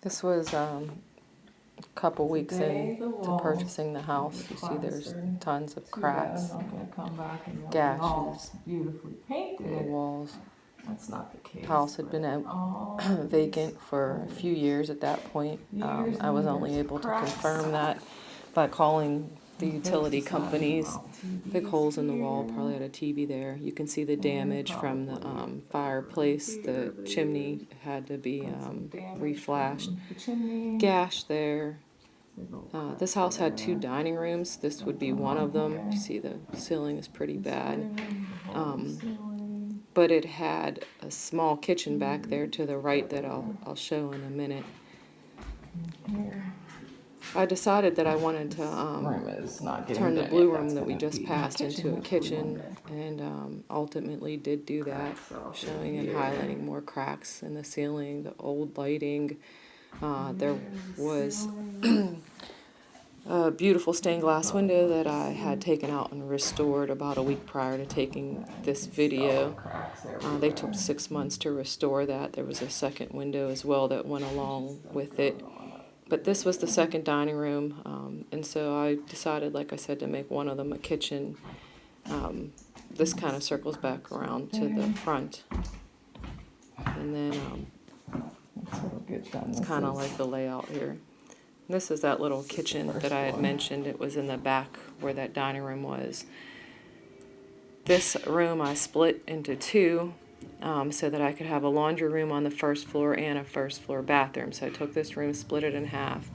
This was a couple weeks into purchasing the house. You see there's tons of cracks, gashes beautifully painted. in the walls. That's not the case. House had been vacant for a few years at that point. I was only able to confirm that by calling the utility companies. Big holes in the wall, probably had a TV there. You can see the damage from the fireplace. The chimney had to be reflashed. Gash there. This house had 2 dining rooms. This would be one of them. You see the ceiling is pretty bad. But it had a small kitchen back there to the right that I'll show in a minute. I decided that I wanted to turn the blue room that we just passed into a kitchen, and ultimately did do that, showing and highlighting more cracks in the ceiling, the old lighting. There was a beautiful stained glass window that I had taken out and restored about a week prior to taking this video. They took 6 months to restore that. There was a second window as well that went along with it. But this was the second dining room, and so I decided, like I said, to make one of them a kitchen. This kind of circles back around to the front. And then it's kind of like the layout here. This is that little kitchen that I had mentioned. It was in the back where that dining room was. This room I split into 2 so that I could have a laundry room on the first floor and a first floor bathroom. So I took this room, split it in half.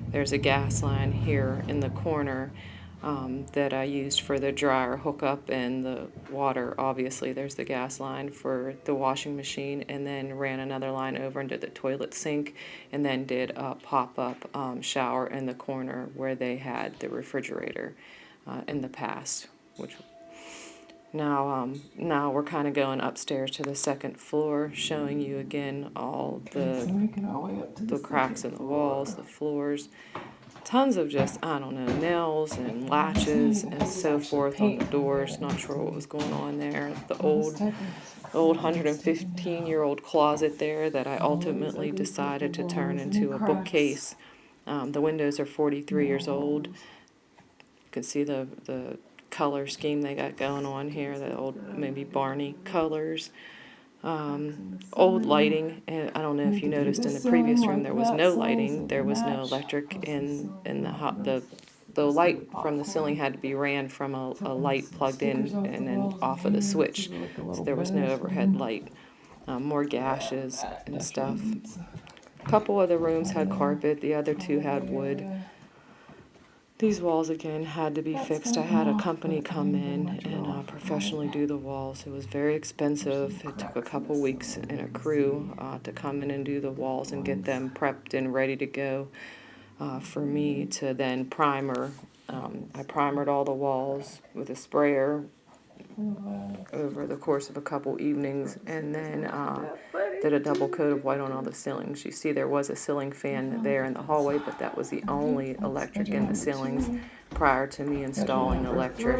There's a gas line here in the corner that I used for the dryer hookup and the water. Obviously, there's the gas line for the washing machine, and then ran another line over into the toilet sink, and then did a pop-up shower in the corner where they had the refrigerator in the past, which now we're kind of going upstairs to the second floor, showing you again all the cracks in the walls, the floors, tons of just, I don't know, nails and latches and so forth on the doors. Not sure what was going on there. The old 115-year-old closet there that I ultimately decided to turn into a bookcase. The windows are 43 years old. You can see the color scheme they got going on here, the old maybe Barney colors. Old lighting. I don't know if you noticed in the previous room there was no lighting. There was no electric in the light from the ceiling had to be ran from a light plugged in and then off of the switch. So there was no overhead light. More gashes and stuff. A couple of the rooms had carpet. The other 2 had wood. These walls, again, had to be fixed. I had a company come in and professionally do the walls. It was very expensive. It took a couple weeks and a crew to come in and do the walls and get them prepped and ready to go for me to then primer. I primered all the walls with a sprayer over the course of a couple evenings, and then did a double coat of white on all the ceilings. You see there was a ceiling fan there in the hallway, but that was the only electric in the ceilings prior to me installing electric.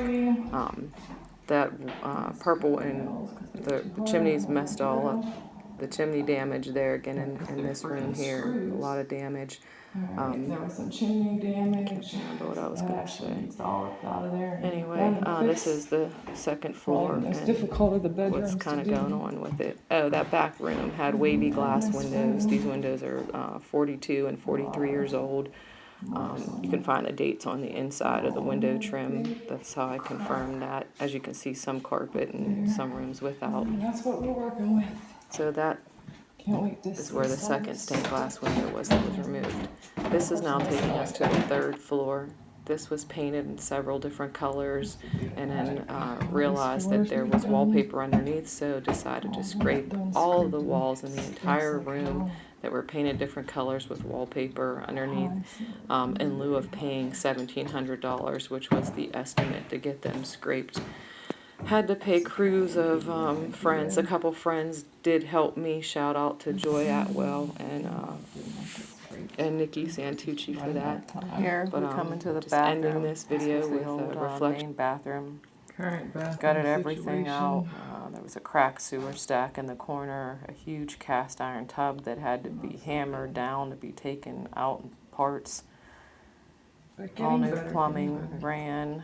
That purple and the chimneys messed all up. The chimney damage there again in this room here, a lot of damage. There was some chimney damage. Can't remember what I was going to say. Anyway, this is the second floor and what's kind of going on with it. Oh, that back room had wavy glass windows. These windows are 42 and 43 years old. You can find the dates on the inside of the window trim. That's how I confirmed that. As you can see, some carpet and some rooms without. That's what we're working with. So that is where the second stained glass window was that was removed. This is now taking us to the third floor. This was painted in several different colors, and then realized that there was wallpaper underneath, so decided to scrape all of the walls in the entire room that were painted different colors with wallpaper underneath, in lieu of paying $1,700, which was the estimate to get them scraped. Had to pay crews of friends. A couple friends did help me. Shout out to Joy Atwell and Nikki Santucci for that. Here, But we come into the bathroom. Ending this video with the main bathroom. Current bathroom Gutted everything situation. out. There was a cracked sewer stack in the corner, a huge cast iron tub that had to be hammered down to be taken out in parts. But All getting new better, plumbing getting better. ran.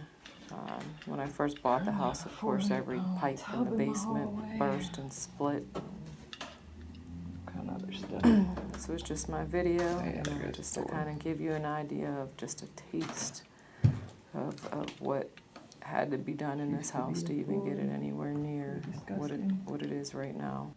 When I first bought the house, of course, every pipe in the basement burst and split. Kind of other stuff. This was just my video, Yeah, there goes just to the door. kind of give you an idea of just a taste of what had to be done in this Used to be house to a even get it floor. anywhere near what Disgusting. it is right now.